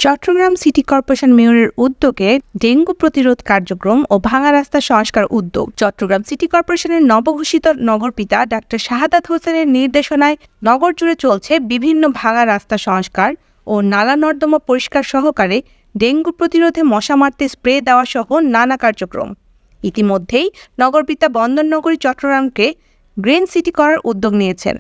Chittagong city corporation মেয়রের উদ্যোগে dengue প্রতিরোধ কার্যক্রম ও ভাঙা রাস্তা সংস্কার উদ্যোগ। চট্টগ্রাম সিটি কর্পোরেশনের নবঘোষিত নগরপিতা ডাক্তার শাহাদাত হোসেনের নির্দেশনায় নগর জুড়ে চলছে বিভিন্ন ভাঙা রাস্তা সংস্কার ও নালা নর্দমা পরিষ্কার সহকারে ডেঙ্গু প্রতিরোধে মশা মারতে স্প্রে দেওয়া সহ নানা কার্যক্রম। ইতিমধ্যেই নগরপিতা বন্দরনগরী চট্টগ্রামকে গ্রিন সিটি করার উদ্যোগ নিয়েছেন।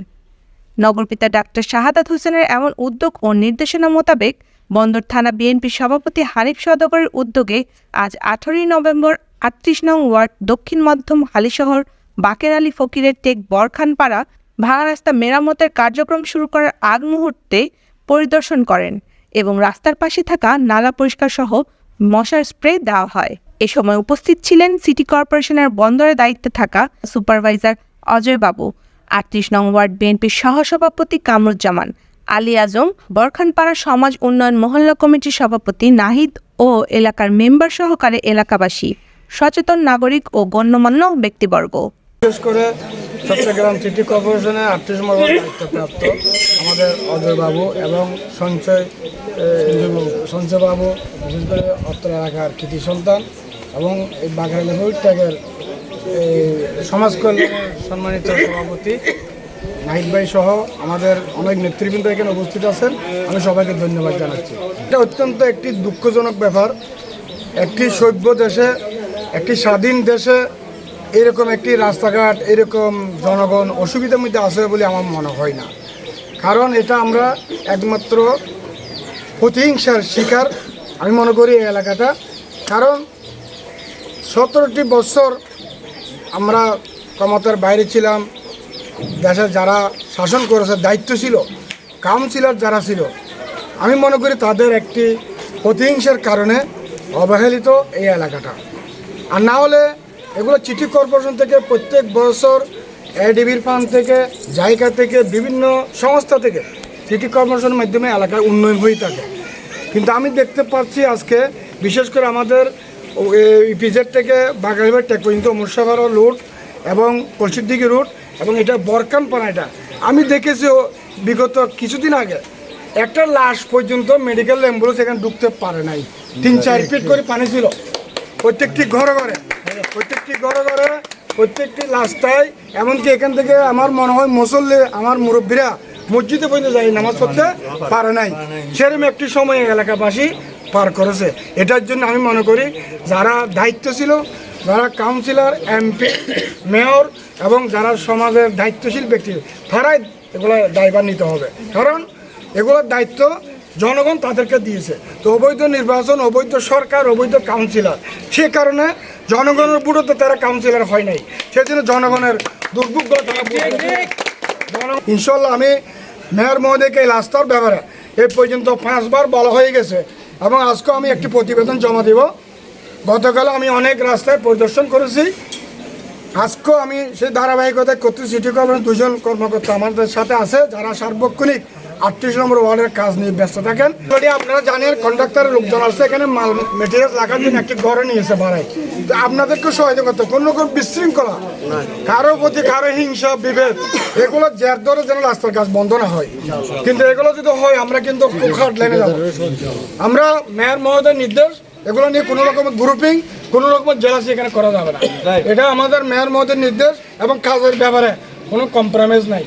নগরপিতা ডাক্তার শাহাদাত হোসেনের এমন উদ্যোগ ও নির্দেশনা মোতাবেক বন্দর থানা বিএনপির সভাপতি হানিফ সওদাগরের উদ্যোগে আজ 18 নভেম্বর 38 নং ওয়ার্ড দক্ষিণ মধ্যম হালিশহর বাকের আলী ফকিরের টেক বরখানপাড়া ভাঙা রাস্তা মেরামতের কার্যক্রম শুরু করার আগ মুহূর্তে পরিদর্শন করেন এবং রাস্তার পাশে থাকা নালা পরিষ্কার সহ মশার স্প্রে দেওয়া হয়। এ সময় উপস্থিত ছিলেন সিটি কর্পোরেশনের বন্দরের দায়িত্বে থাকা সুপারভাইজার অজয় বাবু, 38 নং ওয়ার্ড বিএনপির সহসভাপতি কামরুজ্জামান, আলী আজম, বরখানপাড়া সমাজ উন্নয়ন মহল্লা কমিটির সভাপতি নাহিদ ও এলাকার মেম্বার সহকারে এলাকাবাসী, সচেতন নাগরিক ও গণ্যমান্য ব্যক্তিবর্গ। বিশেষ করে চট্টগ্রাম সিটি কর্পোরেশনের 38 নম্বর দায়িত্বপ্রাপ্ত আমাদের অজয় বাবু এবং সঞ্চয় বাবু, বিশেষ করে অত্র এলাকার কৃতি সন্তান এবং এই বাঘাইল ট্যাগের সমাজ কল্যাণের সম্মানিত সভাপতি নাহিদ ভাই সহ আমাদের অনেক নেতৃবৃন্দ এখানে উপস্থিত আছেন। আমি সবাইকে ধন্যবাদ জানাচ্ছি। এটা অত্যন্ত একটি দুঃখজনক ব্যাপার, একটি সভ্য দেশে, একটি স্বাধীন দেশে এরকম একটি রাস্তাঘাট, এরকম জনগণ অসুবিধার মধ্যে আসে বলে আমার মনে হয় না। কারণ এটা আমরা একমাত্র প্রতিহিংসার শিকার আমি মনে করি এই এলাকাটা। কারণ 17টি বছর আমরা ক্ষমতার বাইরে ছিলাম, দেশের যারা শাসন করেছে দায়িত্ব ছিল, কাউন্সিলর যারা ছিল, আমি মনে করি তাদের একটি প্রতিহিংসার কারণে অবহেলিত এই এলাকাটা। আর না হলে এগুলো সিটি কর্পোরেশন থেকে প্রত্যেক বছর এডিবির ফান্ড থেকে, জায়গা থেকে, বিভিন্ন সংস্থা থেকে সিটি কর্পোরেশনের মাধ্যমে এলাকার উন্নয়ন হয়ে থাকে। কিন্তু আমি দেখতে পাচ্ছি আজকে বিশেষ করে আমাদের ইপিজেড থেকে বাগাইবার টেক পর্যন্ত মুর্শিদাবাদ রুট এবং কলসিদ্দিঘি রুট এবং এটা বরখানপাড়া, এটা আমি দেখেছি বিগত কিছুদিন আগে একটা লাশ পর্যন্ত মেডিকেল অ্যাম্বুলেন্স এখানে ঢুকতে পারে নাই। 3-4 ফিট করে পানি ছিল প্রত্যেকটি ঘরে ঘরে, প্রত্যেকটি রাস্তায়। এমনকি এখান থেকে আমার মনে হয় মুসল্লি, আমার মুরব্বীরা মসজিদে পর্যন্ত যাই নামাজ পড়তে পারে নাই। সেরকম একটি সময় এলাকাবাসী পার করেছে। এটার জন্য আমি মনে করি যারা দায়িত্ব ছিল, যারা কাউন্সিলর, এমপি, মেয়র এবং যারা সমাজের দায়িত্বশীল ব্যক্তি, তারাই এগুলো দায়ভার নিতে হবে। কারণ এগুলোর দায়িত্ব জনগণ তাদেরকে দিয়েছে। তো অবৈধ নির্বাচন, অবৈধ সরকার, অবৈধ কাউন্সিলর, সে কারণে জনগণের বুড়োতে তারা কাউন্সিলর হয় নাই। সেজন্য জনগণের দুর্ভোগগুলো তারা ইনশাল্লাহ আমি মেয়র মহোদয়কে এই রাস্তার ব্যাপারে এই পর্যন্ত 5 বার বলা হয়ে গেছে এবং আজকেও আমি একটি প্রতিবেদন জমা দেব। গতকাল আমি অনেক রাস্তায় পরিদর্শন করেছি, আজকেও আমি সেই ধারাবাহিকতায় করতে সিটি কর্পোরেশন 2 জন কর্মকর্তা আমাদের সাথে আছে যারা সার্বক্ষণিক 38 নম্বর ওয়ার্ডের কাজ নিয়ে ব্যস্ত থাকেন। যদি আপনারা জানেন কন্ডাক্টরের লোকজন আসছে এখানে মাল মেটেরিয়াল রাখার জন্য একটি ঘরে নিয়েছে ভাড়ায়। তো আপনাদেরকে সহায়তা করতে কোনো রকম বিশৃঙ্খলা, কারো প্রতি কারো হিংসা, বিভেদ, এগুলো জের ধরে যেন রাস্তার কাজ বন্ধ না হয়। কিন্তু এগুলো যদি হয় আমরা কিন্তু খুব হার্ড লাইনে যাবো। আমরা মেয়র মহোদয়ের নির্দেশ, এগুলো নিয়ে কোনো রকমের গ্রুপিং, কোনো রকমের জেলাসি এখানে করা যাবে না। এটা আমাদের মেয়র মহোদয়ের নির্দেশ এবং কাজের ব্যাপারে কোনো কম্প্রোমাইজ নাই।